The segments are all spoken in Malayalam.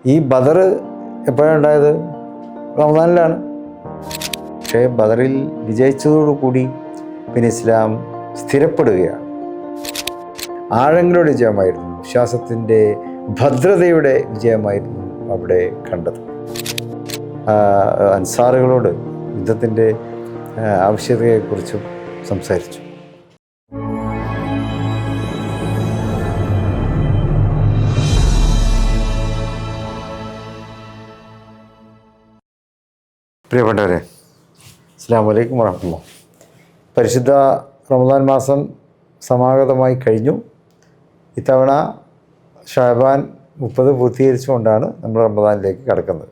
ഈ ബദർ എപ്പോഴാണ് ഉണ്ടായത്? റമദാനിലാണ്. പക്ഷേ ബദറിൽ വിജയിച്ചതോടുകൂടി പിന്നെ ഇസ്ലാം സ്ഥിരപ്പെടുകയാണ്. ആഴങ്ങളുടെ വിജയമായിരുന്നു, വിശ്വാസത്തിൻ്റെ ഭദ്രതയുടെ വിജയമായിരുന്നു അവിടെ കണ്ടത്. അൻസാറുകളോട് യുദ്ധത്തിൻ്റെ ആവശ്യകതയെക്കുറിച്ചും സംസാരിച്ചു. പ്രിയപ്പെട്ടവരെ, അസ്സലാമു അലൈക്കും വറഹ്മത്തുള്ളാഹി. പരിശുദ്ധ റമദാൻ മാസം സമാഗതമായി കഴിഞ്ഞു. ഇത്തവണ ഷഅബാൻ 30 പൂർത്തീകരിച്ചുകൊണ്ടാണ് നമ്മൾ റമദാനിലേക്ക് കടക്കുന്നത്.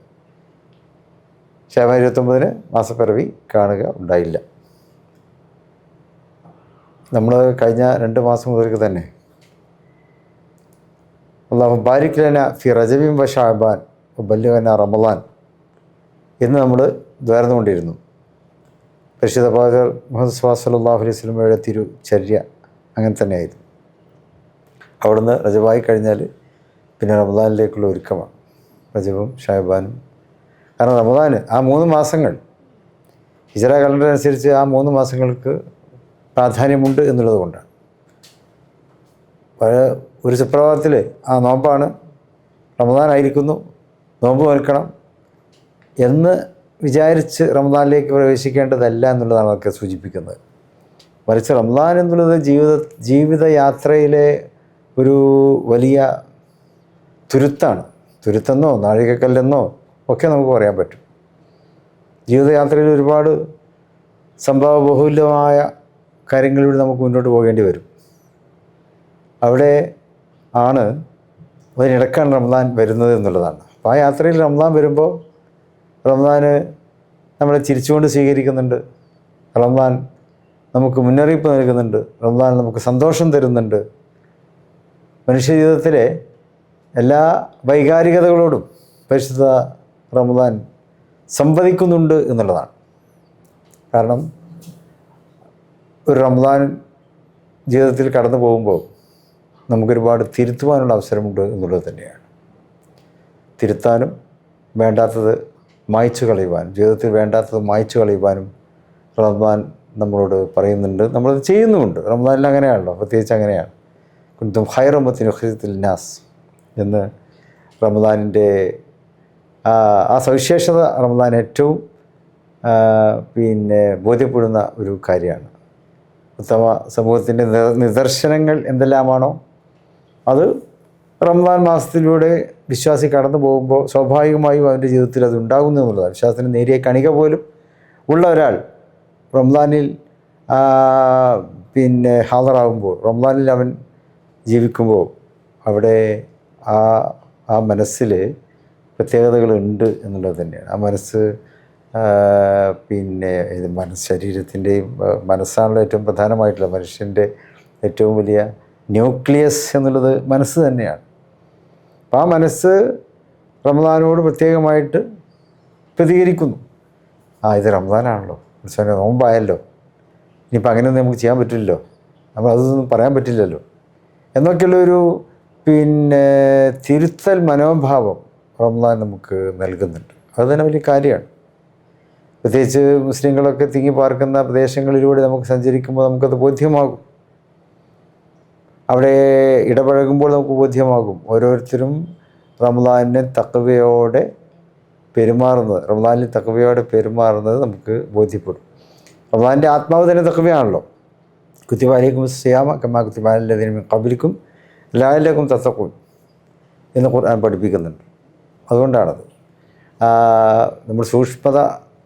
ഷഅബാൻ 29 മാസപ്പിറവി കാണുക ഉണ്ടായില്ല. നമ്മൾ കഴിഞ്ഞ 2 മാസം മുതൽക്ക് തന്നെ അല്ലാഹു ബാരിക് ലനാ ഫി റജബിൻ വ ഷഅബാൻ വബല്ലിഗ്നാ റമദാൻ എന്ന് നമ്മൾ ദ്വാരന്നുകൊണ്ടിരുന്നു. പരിശുദ്ധ പ്രവാചകർ മുഹമ്മദ് സ്വല്ലല്ലാഹു അലൈഹി വസല്ലമയുടെ തിരുചര്യ അങ്ങനെ തന്നെയായിരുന്നു. അവിടുന്ന് റജബായി കഴിഞ്ഞാൽ പിന്നെ റമദാനിലേക്കുള്ള ഒരുക്കമാണ് റജബും ഷഅബാനും. കാരണം റമദാന് ആ 3 മാസങ്ങൾ ഹിജ്റ കലണ്ടർ അനുസരിച്ച് ആ 3 മാസങ്ങൾക്ക് പ്രാധാന്യമുണ്ട് എന്നുള്ളത് കൊണ്ടാണ്. ഒരു സുപ്രഭാതത്തിൽ ആ നോമ്പാണ്, റമദാനായിരിക്കുന്നു, നോമ്പ് നോൽക്കണം എന്ന് വിചാരിച്ച് റമദാനിലേക്ക് പ്രവേശിക്കേണ്ടതല്ല എന്നുള്ളതാണ് അതൊക്കെ സൂചിപ്പിക്കുന്നത്. മറിച്ച് റമദാൻ എന്നുള്ളത് ജീവിതയാത്രയിലെ ഒരു വലിയ തുരുത്താണ്. തുരുത്തെന്നോ നാഴികക്കല്ലെന്നോ ഒക്കെ നമുക്ക് പറയാൻ പറ്റും. ജീവിതയാത്രയിൽ ഒരുപാട് സംഭവബഹുല്യമായ കാര്യങ്ങളിലൂടെ നമുക്ക് മുന്നോട്ട് പോകേണ്ടി വരും. അവിടെ ആണ് അതിനിടക്കാണ് റമദാൻ വരുന്നത് എന്നുള്ളതാണ്. അപ്പോൾ ആ യാത്രയിൽ റമദാൻ വരുമ്പോൾ റമദാന് നമ്മളെ ചിരിച്ചുകൊണ്ട് സ്വീകരിക്കുന്നുണ്ട്, റമദാൻ നമുക്ക് മുന്നറിയിപ്പ് നൽകുന്നുണ്ട്, റമദാൻ നമുക്ക് സന്തോഷം തരുന്നുണ്ട്. മനുഷ്യജീവിതത്തിലെ എല്ലാ വൈകാരികതകളോടും പരിശുദ്ധ റമദാൻ സംവദിക്കുന്നുണ്ട് എന്നുള്ളതാണ്. കാരണം ഒരു റമദാൻ ജീവിതത്തിൽ കടന്നു പോകുമ്പോൾ നമുക്കൊരുപാട് തിരുത്തുവാനുള്ള അവസരമുണ്ട് എന്നുള്ളത് തന്നെയാണ്. തിരുത്താനും വേണ്ടാത്തത് മായ്ച്ചു കളയുവാനും, ജീവിതത്തിൽ വേണ്ടാത്തത് മായ്ച്ചു കളയുവാനും റമദാൻ നമ്മളോട് പറയുന്നുണ്ട്, നമ്മളത് ചെയ്യുന്നുമുണ്ട്. റമദാനിൽ അങ്ങനെയാണല്ലോ, പ്രത്യേകിച്ച് അങ്ങനെയാണ്. കുന്തും ഖൈറ ഉമ്മത്തിൻ ഉഖ്രിജത് ലിന്നാസ് എന്ന് റമദാനിൻ്റെ ആ സവിശേഷത റമദാൻ ഏറ്റവും ബോധ്യപ്പെടുന്ന ഒരു കാര്യമാണ്. ഉത്തമ സമൂഹത്തിൻ്റെ നിദർശനങ്ങൾ എന്തെല്ലാമാണോ അത് റമദാൻ മാസത്തിലൂടെ വിശ്വാസി കടന്നു പോകുമ്പോൾ സ്വാഭാവികമായും അവൻ്റെ ജീവിതത്തിൽ അത് ഉണ്ടാകുന്നു എന്നുള്ളതാണ്. വിശ്വാസത്തിന് നേരിയ കണിക പോലും ഉള്ള ഒരാൾ റമദാനിൽ ഹാജറാകുമ്പോൾ, റമദാനിൽ അവൻ ജീവിക്കുമ്പോൾ അവിടെ ആ മനസ്സിൽ പ്രത്യേകതകളുണ്ട് എന്നുള്ളത് തന്നെയാണ്. ആ മനസ്സ് ശരീരത്തിൻ്റെയും മനസ്സാണല്ലോ ഏറ്റവും പ്രധാനമായിട്ടുള്ള മനുഷ്യൻ്റെ ഏറ്റവും വലിയ ന്യൂക്ലിയസ് എന്നുള്ളത് മനസ്സ് തന്നെയാണ്. അപ്പോൾ ആ മനസ്സ് റമദാനോട് പ്രത്യേകമായിട്ട് പ്രതികരിക്കുന്നു. ഇത് റമദാനാണല്ലോ, നോമ്പായല്ലോ, ഇനിയിപ്പോൾ അങ്ങനെയൊന്നും നമുക്ക് ചെയ്യാൻ പറ്റില്ലല്ലോ, അപ്പോൾ അതൊന്നും പറയാൻ പറ്റില്ലല്ലോ എന്നൊക്കെയുള്ളൊരു തിരുത്തൽ മനോഭാവം റമദാൻ നമുക്ക് നൽകുന്നുണ്ട്. അത് തന്നെ വലിയ കാര്യമാണ്. പ്രത്യേകിച്ച് മുസ്ലിങ്ങളൊക്കെ തിങ്ങി പാർക്കുന്ന പ്രദേശങ്ങളിലൂടെ നമുക്ക് സഞ്ചരിക്കുമ്പോൾ നമുക്കത് ബോധ്യമാകും. അവിടെ ഇടപഴകുമ്പോൾ നമുക്ക് ബോധ്യമാകും. ഓരോരുത്തരും റമദാനിനെ തഖ്വയോടെ പെരുമാറുന്നത് നമുക്ക് ബോധ്യപ്പെടും. റമദാനിൻ്റെ ആത്മാവ് തന്നെ തഖ്വയാണല്ലോ. കുത്തിബ അലൈക്കും സിയാമ കമാ കുത്തിബ അലല്ലദീന മിൻ ഖബ്ലിക്കും ലഅല്ലക്കും തത്തഖൂൻ എന്ന് ഖുർആൻ പഠിപ്പിക്കുന്നുണ്ട്. അതുകൊണ്ടാണത് നമ്മൾ സൂക്ഷ്മത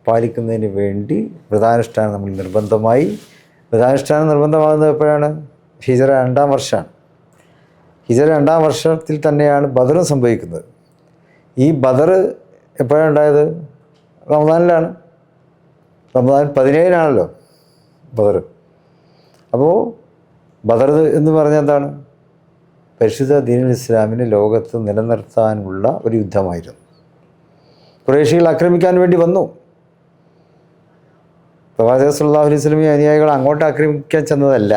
പാലിക്കുന്നതിന് വേണ്ടി വ്രതാനുഷ്ഠാനം നമ്മൾ നിർബന്ധമാകുന്നത് എപ്പോഴാണ്? ഹിജ്റ 2-ാം വർഷമാണ്. ഹിജ്റ 2-ാം വർഷത്തിൽ തന്നെയാണ് ബദറും സംഭവിക്കുന്നത്. ഈ ബദർ എപ്പോഴാണ് ഉണ്ടായത്? റമദാനിലാണ്. റമദാൻ 17-നാണല്ലോ ബദർ. അപ്പോൾ ബദർ എന്ന് പറഞ്ഞാൽ എന്താണ്? പരിശുദ്ധ ദീനുൽ ഇസ്ലാമിനെ ലോകത്ത് നിലനിർത്താനുള്ള ഒരു യുദ്ധമായിരുന്നു. ഖുറൈശികൾ ആക്രമിക്കാൻ വേണ്ടി വന്നു. പ്രവാചകർ സല്ലല്ലാഹു അലൈഹി വസല്ലം അനുയായികൾ അങ്ങോട്ട് ആക്രമിക്കാൻ ചെന്നതല്ല.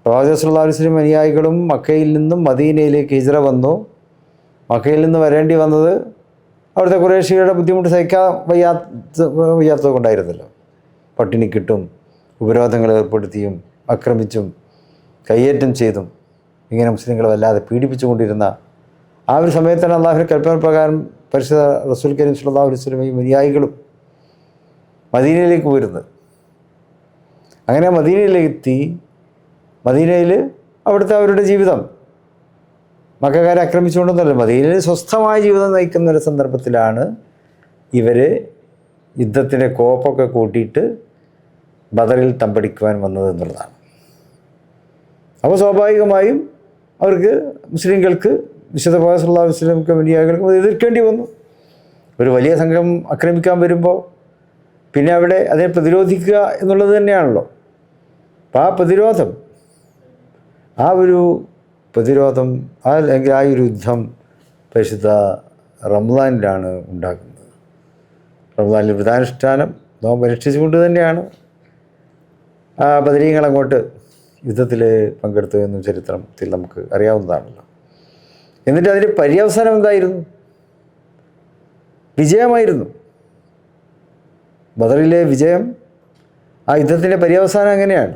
പ്രവാചകർ സല്ലല്ലാഹു അലൈഹി വസല്ലം അനുയായികളും മക്കയിൽ നിന്നും മദീനയിലേക്ക് ഹിജ്റ വന്നു. മക്കയിൽ നിന്ന് വരേണ്ടി വന്നത് അവിടുത്തെ ഖുറൈശികളുടെ ബുദ്ധിമുട്ട് സഹിക്കാൻ വയ്യാത്തത് കൊണ്ടായിരുന്നല്ലോ. പട്ടിണിക്കിട്ടും ഉപരോധങ്ങൾ ഏർപ്പെടുത്തിയും ആക്രമിച്ചും കയ്യേറ്റം ചെയ്തും ഇങ്ങനെ മുസ്ലിങ്ങളെ വല്ലാതെ പീഡിപ്പിച്ചുകൊണ്ടിരുന്ന ആ ഒരു സമയത്താണ് അള്ളാഹുവിൻ്റെ കൽപ്പന പ്രകാരം പരിശുദ്ധ റസൂൽ കരീം സ്വല്ലല്ലാഹു അലൈഹി വസല്ലമയും അനുയായികളും മദീനയിലേക്ക് വരുന്നത്. അങ്ങനെ മദീനയിലെത്തി മദീനയിൽ അവിടുത്തെ അവരുടെ ജീവിതം മക്കക്കാരെ ആക്രമിച്ചുകൊണ്ടൊന്നുമല്ല, മദീനയിൽ സ്വസ്ഥമായ ജീവിതം നയിക്കുന്ന ഒരു സന്ദർഭത്തിലാണ് ഇവർ യുദ്ധത്തിൻ്റെ കോപ്പൊക്കെ കൂട്ടിയിട്ട് ബദറിൽ തമ്പടിക്കുവാൻ വന്നത് എന്നുള്ളതാണ്. അപ്പോൾ സ്വാഭാവികമായും അവർക്ക് മുസ്ലിങ്ങൾക്ക് വിശുദ്ധ പ്രവാചകൻ സല്ലല്ലാഹു അലൈഹി വസല്ലമയ്ക്കും അനുയായികൾക്കും അത് എതിർക്കേണ്ടി വന്നു. ഒരു വലിയ സംഘം ആക്രമിക്കാൻ വരുമ്പോൾ പിന്നെ അവിടെ അതിനെ പ്രതിരോധിക്കുക എന്നുള്ളത് തന്നെയാണല്ലോ. അപ്പോൾ ആ പ്രതിരോധം അല്ലെങ്കിൽ ആ ഒരു യുദ്ധം പരിശുദ്ധ റമദാനിലാണ് ഉണ്ടാക്കുന്നത്. റമദാനിൽ വ്രതാനുഷ്ഠാനം നോമ്പ് അനുഷ്ഠിച്ചുകൊണ്ട് തന്നെയാണ് ആ ബദരീങ്ങൾ അങ്ങോട്ട് യുദ്ധത്തിൽ പങ്കെടുത്തതെന്നും ചരിത്രത്തിൽ നമുക്ക് അറിയാവുന്നതാണല്ലോ. എന്നിട്ട് അതിൻ്റെ പര്യവസാനം എന്തായിരുന്നു? വിജയമായിരുന്നു. ബദറിലെ വിജയം, ആ യുദ്ധത്തിൻ്റെ പര്യവസാനം എങ്ങനെയാണ്?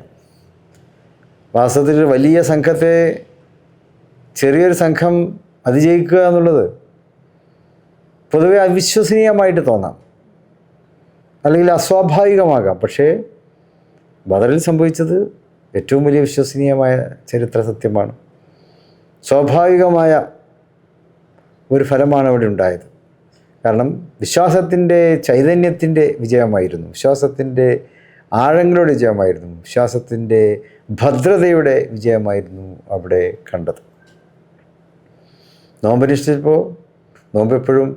വാസ്തവത്തിൽ വലിയ സംഘത്തെ ചെറിയൊരു സംഘം അതിജയിക്കുക എന്നുള്ളത് പൊതുവെ അവിശ്വസനീയമായിട്ട് തോന്നാം, അല്ലെങ്കിൽ അസ്വാഭാവികമാകാം. പക്ഷേ ബദറിൽ സംഭവിച്ചത് ഏറ്റവും വലിയ വിശ്വസനീയമായ ചരിത്ര സത്യമാണ്. സ്വാഭാവികമായ ഒരു ഫലമാണ് അവിടെ ഉണ്ടായത്. കാരണം വിശ്വാസത്തിൻ്റെ ചൈതന്യത്തിൻ്റെ വിജയമായിരുന്നു, വിശ്വാസത്തിൻ്റെ ആഴങ്ങളുടെ വിജയമായിരുന്നു, വിശ്വാസത്തിൻ്റെ ഭദ്രതയുടെ വിജയമായിരുന്നു അവിടെ കണ്ടത്. നോമ്പനുഷ്ഠിച്ചപ്പോൾ നോമ്പ് എപ്പോഴും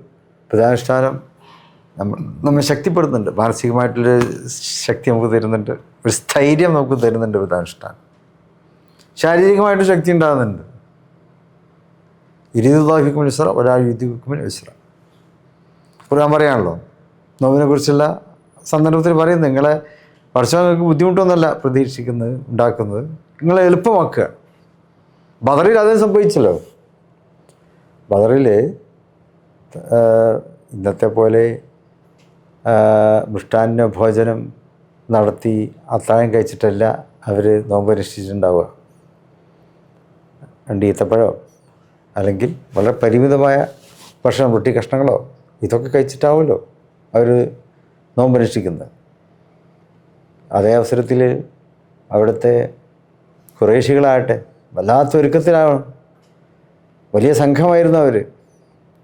പ്രധാനുഷ്ഠാനം നമ്മെ ശക്തിപ്പെടുന്നുണ്ട്, മാനസികമായിട്ടുള്ളൊരു ശക്തി നമുക്ക് തരുന്നുണ്ട്, ഒരു സ്ഥൈര്യം നമുക്ക് തരുന്നുണ്ട് പ്രധാനുഷ്ഠാനം. ശാരീരികമായിട്ട് ശക്തി ഉണ്ടാകുന്നുണ്ട്. ഇരീദുല്ലാഹിക്കും ഇസ്ര ഒരായുദ്ധിക്കും ഇസ്ര ഖുർആൻ പറയാണല്ലോ. നോമ്പിനെ കുറിച്ചുള്ള സന്ദർഭത്തിൽ പറയും, നിങ്ങളെ വർഷങ്ങൾക്ക് ബുദ്ധിമുട്ടൊന്നുമല്ല പ്രതീക്ഷിക്കുന്നത് ഉണ്ടാക്കുന്നത്, നിങ്ങളെ എളുപ്പമാക്കുക. ബദറിൽ അതേ സംഭവിച്ചല്ലോ. ബദറിൽ ഇന്നത്തെ പോലെ മൃഷ്ടാന്ന ഭോജനം നടത്തി അത്താഴം കഴിച്ചിട്ടല്ല അവർ നോമ്പനുഷ്ഠിച്ചിട്ടുണ്ടാവുക. 2 ഈത്തപ്പഴമോ അല്ലെങ്കിൽ വളരെ പരിമിതമായ ഭക്ഷണം, റൊട്ടി കഷ്ണങ്ങളോ ഇതൊക്കെ കഴിച്ചിട്ടാവുമല്ലോ അവർ നോമ്പനുഷ്ഠിക്കുന്നത്. അതേ അവസരത്തിൽ അവിടുത്തെ ഖുറൈശികളാകട്ടെ വല്ലാത്ത ഒരുക്കത്തിലാണ്. വലിയ സംഘമായിരുന്നു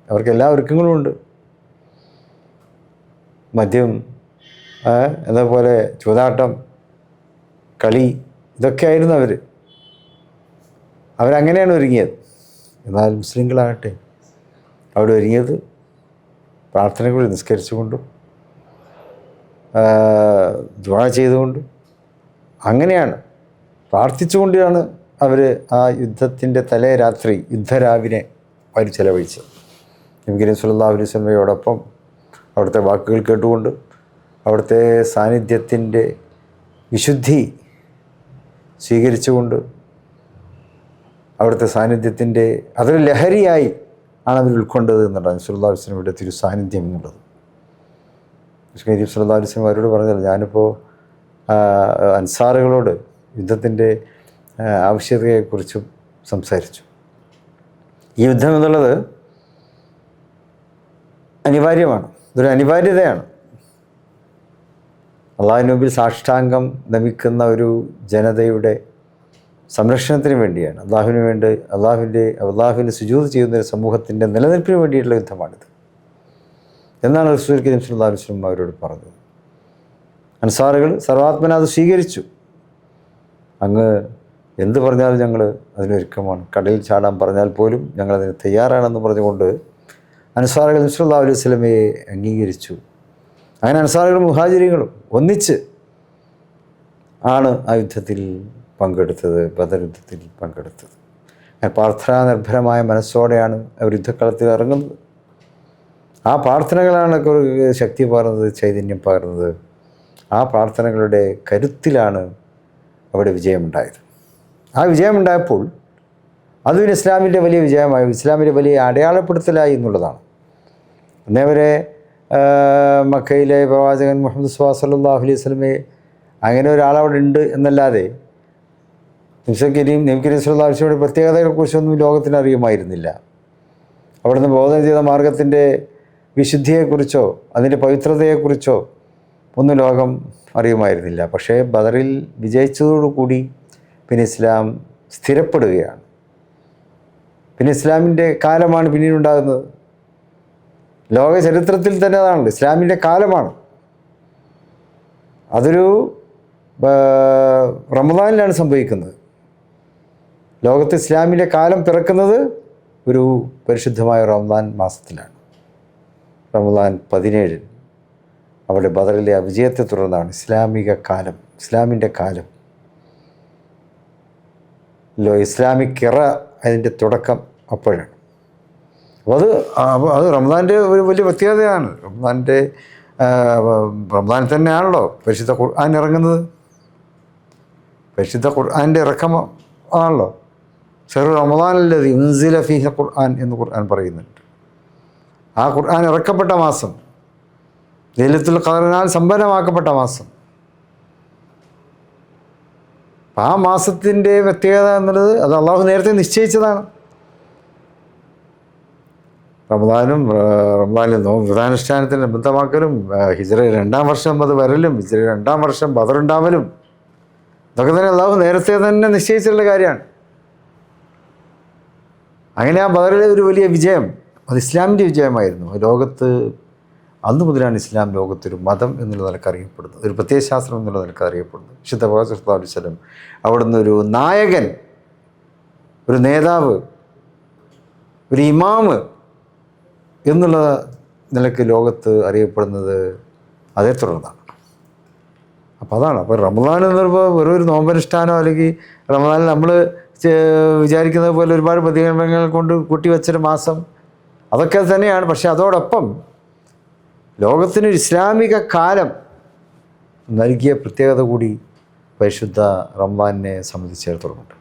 അവർക്ക് എല്ലാ ഒരുക്കങ്ങളും ഉണ്ട്. മദ്യം, എന്നപോലെ ചൂതാട്ടം, കളി, ഇതൊക്കെ ആയിരുന്നു അവരങ്ങനെയാണ് ഒരുങ്ങിയത്. എന്നാൽ മുസ്ലിങ്ങളാകട്ടെ അവിടെ ഒരുങ്ങിയത് പ്രാർത്ഥനകൾ നിസ്കരിച്ചുകൊണ്ടും ദുആ ചെയ്തുകൊണ്ടും അങ്ങനെയാണ്, പ്രാർത്ഥിച്ചുകൊണ്ടാണ് അവർ ആ യുദ്ധത്തിൻ്റെ തലേ രാത്രി യുദ്ധരാവിനെ അവർ ചെലവഴിച്ചത്. നബി കരീം സ്വല്ലല്ലാഹു അലൈഹി വസല്ലമയോടൊപ്പം അവിടുത്തെ വാക്കുകൾ കേട്ടുകൊണ്ട് അവിടുത്തെ സാന്നിധ്യത്തിൻ്റെ വിശുദ്ധി സ്വീകരിച്ചുകൊണ്ട് അവിടുത്തെ സാന്നിധ്യത്തിൻ്റെ അതൊരു ലഹരിയായി ആണ് അവർ ഉൾക്കൊണ്ടത് എന്നുള്ളതാണ് സ്വല്ലല്ലാഹു അലൈഹി വസല്ലമയുടെ തിരു സാന്നിധ്യം എന്നുള്ളത്. കരീം സ്വല്ലല്ലാഹു അലൈഹി വസല്ലം അവരോട് പറഞ്ഞല്ലോ, ഞാനിപ്പോൾ അൻസാറുകളോട് യുദ്ധത്തിൻ്റെ ആവശ്യകതയെക്കുറിച്ചും സംസാരിച്ചു. ഈ യുദ്ധം എന്നുള്ളത് അനിവാര്യമാണ്, ഇതൊരു അനിവാര്യതയാണ്. അള്ളാഹുവിൻ്റെ മുമ്പിൽ സാഷ്ടാംഗം നമിക്കുന്ന ഒരു ജനതയുടെ സംരക്ഷണത്തിന് വേണ്ടിയാണ്, അള്ളാഹുവിൻ്റെ സുജൂദ് ചെയ്യുന്ന ഒരു സമൂഹത്തിൻ്റെ നിലനിൽപ്പിന് വേണ്ടിയിട്ടുള്ള യുദ്ധമാണിത് എന്നാണ് റസൂൽ കരീം സ്വല്ലല്ലാഹു അലൈഹി വസല്ലം അവരോട് പറഞ്ഞത്. അൻസാറുകൾ സർവാത്മന അത് സ്വീകരിച്ചു. അങ്ങ് എന്ത് പറഞ്ഞാലും ഞങ്ങൾ അതിനൊരുക്കമാണ്, കടലിൽ ചാടാൻ പറഞ്ഞാൽ പോലും ഞങ്ങളതിന് തയ്യാറാണെന്ന് പറഞ്ഞുകൊണ്ട് അൻസാറുകൾ നബി സല്ലല്ലാഹു അലൈഹി വസല്ലമയെ അംഗീകരിച്ചു. അങ്ങനെ അൻസാറുകളും മുഹാജിറുകളും ഒന്നിച്ച് ആണ് ആ യുദ്ധത്തിൽ പങ്കെടുത്തത്, ബദർ യുദ്ധത്തിൽ പങ്കെടുത്തത്. പ്രാർത്ഥനാനിർഭരമായ മനസ്സോടെയാണ് അവർ യുദ്ധക്കളത്തിൽ ഇറങ്ങുന്നത്. ആ പ്രാർത്ഥനകളാണ് ശക്തി പകർന്നത്, ചൈതന്യം പകർന്നത്. ആ പ്രാർത്ഥനകളുടെ കരുത്തിലാണ് അവിടെ വിജയമുണ്ടായത്. ആ വിജയമുണ്ടായപ്പോൾ അതും ഇസ്ലാമിൻ്റെ വലിയ വിജയമായി, ഇസ്ലാമിൻ്റെ വലിയ അടയാളപ്പെടുത്തലായി എന്നുള്ളതാണ്. അന്നേവരെ മക്കയിലെ പ്രവാചകൻ മുഹമ്മദ് സല്ലല്ലാഹു അലൈഹി വസല്ലമയെ അങ്ങനെ ഒരാളവിടെ ഉണ്ട് എന്നല്ലാതെ നബി കരീം സല്ലല്ലാഹു അലൈഹി വസല്ലമയുടെ പ്രത്യേകതകളെക്കുറിച്ചൊന്നും ലോകത്തിന് അറിയുമായിരുന്നില്ല. അവിടുന്ന് ബോധനം ചെയ്ത മാർഗത്തിൻ്റെ വിശുദ്ധിയെക്കുറിച്ചോ അതിൻ്റെ പവിത്രതയെക്കുറിച്ചോ ഒന്നും ലോകം അറിയുമായിരുന്നില്ല. പക്ഷേ ബദറിൽ വിജയിച്ചതോടുകൂടി പിന്നെ ഇസ്ലാം സ്ഥിരപ്പെടുകയാണ്. പിന്നെ ഇസ്ലാമിൻ്റെ കാലമാണ് പിന്നീടുണ്ടാകുന്നത്. ലോക ചരിത്രത്തിൽ തന്നെ അതാണല്ലോ, ഇസ്ലാമിൻ്റെ കാലമാണ്. അതൊരു റമദാനിലാണ് സംഭവിക്കുന്നത്. ലോകത്ത് ഇസ്ലാമിൻ്റെ കാലം പിറക്കുന്നത് ഒരു പരിശുദ്ധമായ റമദാൻ മാസത്തിലാണ്. റമദാൻ 17 അവിടെ ബദറിലെ വിജയത്തെ തുടർന്നാണ് ഇസ്ലാമിക കാലം, ഇസ്ലാമിൻ്റെ കാലം. ഇസ്ലാമിക് ഇറ അതിൻ്റെ തുടക്കം അപ്പോഴാണ്. അപ്പോൾ അത് റമദാൻ്റെ ഒരു വലിയ പ്രത്യേകതയാണ്. റമദാനിൽ തന്നെയാണല്ലോ പരിശുദ്ധ ഖുർആൻ ഇറങ്ങുന്നത്. പരിശുദ്ധ ഖുർആൻ്റെ ഇറക്കം ആണല്ലോ. ഷഹ്റു റമദാനല്ലദീ ഉൻസില ഫീഹിൽ ഖുർആൻ എന്ന് ഖുർആൻ പറയുന്നുണ്ട്. ആ ഖുർആൻ ഇറക്കപ്പെട്ട മാസം, ലൈലത്തുൽ ഖദറിനാൽ സമ്പന്നമാക്കപ്പെട്ട മാസം. ആ മാസത്തിൻ്റെ പ്രത്യേകത എന്നുള്ളത് അത് അള്ളാഹു നേരത്തെ നിശ്ചയിച്ചതാണ്. റമദാനിൽ വ്രതാനുഷ്ഠാനത്തിന് ബന്ധമാക്കലും, ഹിജ്റ 2-ാം വർഷം അത് വരലും, ഹിജ്റ 2-ാം വർഷം ബദറുണ്ടാവലും, ഇതൊക്കെ തന്നെ അള്ളാഹു നേരത്തെ തന്നെ നിശ്ചയിച്ചിട്ടുള്ള കാര്യമാണ്. അങ്ങനെ ആ ബദറിലെ ഒരു വലിയ വിജയം അത് ഇസ്ലാമിൻ്റെ വിജയമായിരുന്നു. ലോകത്ത് അന്ന് മുതലാണ് ഇസ്ലാം ലോകത്തൊരു മതം എന്നുള്ള നിലക്ക് അറിയപ്പെടുന്നത്, ഒരു പ്രത്യയശാസ്ത്രം എന്നുള്ള നിലക്ക് അറിയപ്പെടുന്നത്. വിശുദ്ധ പ്രവാചകൻ സല്ലല്ലാഹു അലൈഹി വസല്ലം അവിടുന്ന് ഒരു നായകൻ, ഒരു നേതാവ്, ഒരു ഇമാമ് എന്നുള്ള നിലക്ക് ലോകത്ത് അറിയപ്പെടുന്നത് അതേ തുടർന്നാണ്. അപ്പോൾ അതാണ്. അപ്പോൾ റമദാൻ എന്ന് പറയുമ്പോൾ വെറും ഒരു നോമ്പനുഷ്ഠാനോ അല്ലെങ്കിൽ റമദാനിൽ നമ്മൾ വിചാരിക്കുന്നത് പോലെ ഒരുപാട് പ്രതികരണങ്ങൾ കൊണ്ട് കൂട്ടിവെച്ചൊരു മാസം, അതൊക്കെ തന്നെയാണ്. പക്ഷേ അതോടൊപ്പം ലോകത്തിനൊരു ഇസ്ലാമിക കാലം നൽകിയ പ്രത്യേകത കൂടി പരിശുദ്ധ റമദാനിനെ സംബന്ധിച്ചിടത്തോളമുണ്ട്.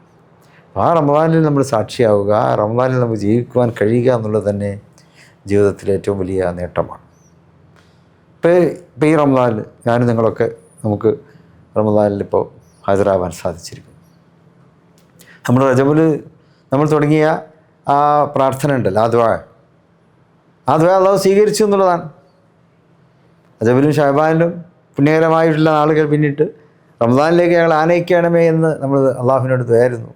ആ റമദാനിൽ നമ്മൾ സാക്ഷിയാവുക, ആ റമദാനിൽ നമുക്ക് ജീവിക്കുവാൻ കഴിയുക എന്നുള്ളത് തന്നെ ജീവിതത്തിലെ ഏറ്റവും വലിയ നേട്ടമാണ്. ഇപ്പോൾ ഈ റമദാനിൽ ഞാനും നിങ്ങളൊക്കെ നമുക്ക് റമദാനിൽ ഇപ്പോൾ ഹാജരാവാൻ സാധിച്ചിരിക്കും. നമ്മൾ റജബിൽ നമ്മൾ തുടങ്ങിയ ആ പ്രാർത്ഥന ഉണ്ടല്ലോ, ആ ദുആ അള്ളാഹു സ്വീകരിച്ചു എന്നുള്ളതാണ്. റജബിലും ഷഅബാനിലും പുണ്യകരമായിട്ടുള്ള നാളുകൾ പിന്നിട്ട് റമദാനിലേക്ക് ഞങ്ങൾ ആനയിക്കണമേ എന്ന് നമ്മൾ അള്ളാഹുവിനോട് ദുആയിരുന്നു.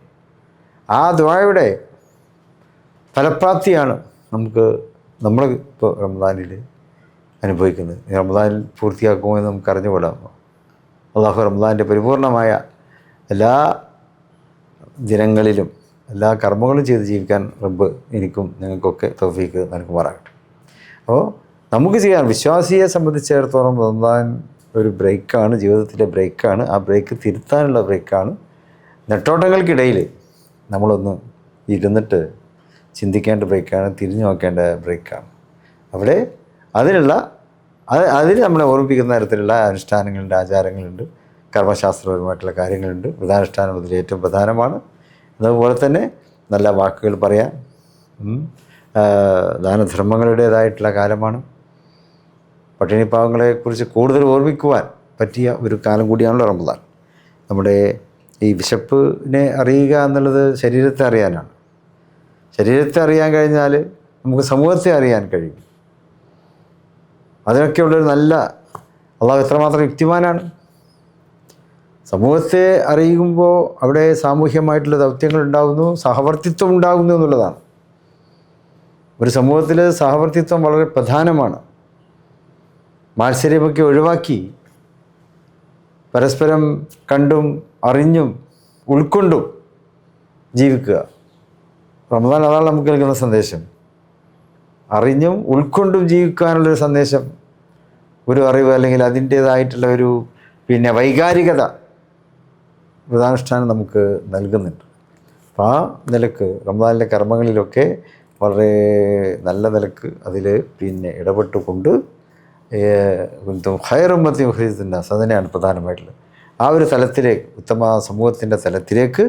ആ ദുആയുടെ ഫലപ്രാപ്തിയാണ് നമ്മൾ ഇപ്പോൾ റമദാനിൽ അനുഭവിക്കുന്നത്. റമദാനിൽ പൂർത്തിയാക്കുമോ എന്ന് നമുക്ക് അറിഞ്ഞുകൂടാം. അള്ളാഹു റമദാനിൻ്റെ പരിപൂർണമായ എല്ലാ ദിനങ്ങളിലും എല്ലാ കർമ്മങ്ങളും ചെയ്ത് ജീവിക്കാൻ റബ്ബ് എനിക്കും നിങ്ങൾക്കൊക്കെ തൗഫീക്ക് നൽകുമാറാകട്ടെ. അപ്പോൾ നമുക്ക് ചെയ്യാൻ, വിശ്വാസിയെ സംബന്ധിച്ചിടത്തോളം റമദാൻ ഒരു ബ്രേക്കാണ്, ജീവിതത്തിലെ ബ്രേക്കാണ്. ആ ബ്രേക്ക് തിരുത്താനുള്ള ബ്രേക്കാണ്. നെട്ടോട്ടങ്ങൾക്കിടയിൽ നമ്മളൊന്ന് ഇരുന്നിട്ട് ചിന്തിക്കേണ്ട ബ്രേക്കാണ്, തിരിഞ്ഞു നോക്കേണ്ട ബ്രേക്കാണ്. അവിടെ അതിന് നമ്മളെ ഓർമ്മിപ്പിക്കുന്ന തരത്തിലുള്ള അനുഷ്ഠാനങ്ങളുണ്ട്, ആചാരങ്ങളുണ്ട്, കർമ്മശാസ്ത്രപരമായിട്ടുള്ള കാര്യങ്ങളുണ്ട്. വ്രതാനുഷ്ഠാനം അതിൽ ഏറ്റവും പ്രധാനമാണ്. അതുപോലെ തന്നെ നല്ല വാക്കുകൾ പറയാൻ, ദാനധർമ്മങ്ങളുടേതായിട്ടുള്ള കാലമാണ്. പട്ടിണിപ്പാവങ്ങളെക്കുറിച്ച് കൂടുതൽ ഓർമ്മിക്കുവാൻ പറ്റിയ ഒരു കാലം കൂടിയാണല്ലോ റമദാൻ. നമ്മുടെ ഈ വിശപ്പിനെ അറിയുക എന്നുള്ളത് ശരീരത്തെ അറിയാനാണ്. ശരീരത്തെ അറിയാൻ കഴിഞ്ഞാൽ നമുക്ക് സമൂഹത്തെ അറിയാൻ കഴിയും. അതിനൊക്കെയുള്ളൊരു നല്ല അള്ളാഹു എത്രമാത്രം യുക്തിമാനാണ്. സമൂഹത്തെ അറിയുമ്പോൾ അവിടെ സാമൂഹ്യമായിട്ടുള്ള ദൗത്യങ്ങൾ ഉണ്ടാകുന്നു, സഹവർത്തിത്വം ഉണ്ടാകുന്നു എന്നുള്ളതാണ്. ഒരു സമൂഹത്തിൽ സഹവർത്തിത്വം വളരെ പ്രധാനമാണ്. മാത്സര്യമൊക്കെ ഒഴിവാക്കി പരസ്പരം കണ്ടും അറിഞ്ഞും ഉൾക്കൊണ്ടും ജീവിക്കുക. റമദാൻ അതാണ് നമുക്ക് നൽകുന്ന സന്ദേശം. അറിഞ്ഞും ഉൾക്കൊണ്ടും ജീവിക്കാനുള്ളൊരു സന്ദേശം, ഒരു അറിവ് അല്ലെങ്കിൽ അതിൻ്റേതായിട്ടുള്ള ഒരു വൈകാരികത വ്രതാനുഷ്ഠാനം നമുക്ക് നൽകുന്നുണ്ട്. അപ്പോൾ ആ നിലക്ക് റമദാനിലെ കർമ്മങ്ങളിലൊക്കെ വളരെ നല്ല നിലക്ക് അതിൽ ഇടപെട്ടുകൊണ്ട് ഹൈറുമ്മത്തി മുഖ്യത്തിൻ്റെ തന്നെയാണ് പ്രധാനമായിട്ടുള്ളത്. ആ ഒരു തലത്തിലേക്ക്, ഉത്തമ സമൂഹത്തിൻ്റെ തലത്തിലേക്ക്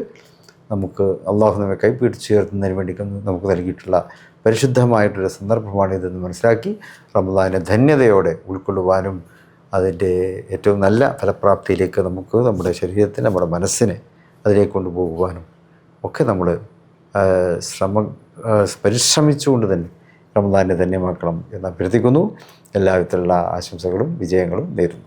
നമുക്ക് അള്ളാഹു നമ്മെ കൈപിടിച്ചുയർത്തുന്നതിന് വേണ്ടി നമുക്ക് നൽകിയിട്ടുള്ള പരിശുദ്ധമായിട്ടൊരു സന്ദർഭമാണിതെന്ന് മനസ്സിലാക്കി റമദാനെ ധന്യതയോടെ ഉൾക്കൊള്ളുവാനും അതിൻ്റെ ഏറ്റവും നല്ല ഫലപ്രാപ്തിയിലേക്ക് നമുക്ക് നമ്മുടെ ശരീരത്തിന് നമ്മുടെ മനസ്സിനെ അതിലേക്ക് കൊണ്ടുപോകുവാനും ഒക്കെ നമ്മൾ പരിശ്രമിച്ചുകൊണ്ട് തന്നെ റമദാനെ ധന്യമാക്കണം എന്ന് അഭ്യർത്ഥിക്കുന്നു. എല്ലാവിധത്തിലുള്ള ആശംസകളും വിജയങ്ങളും നേരുന്നു.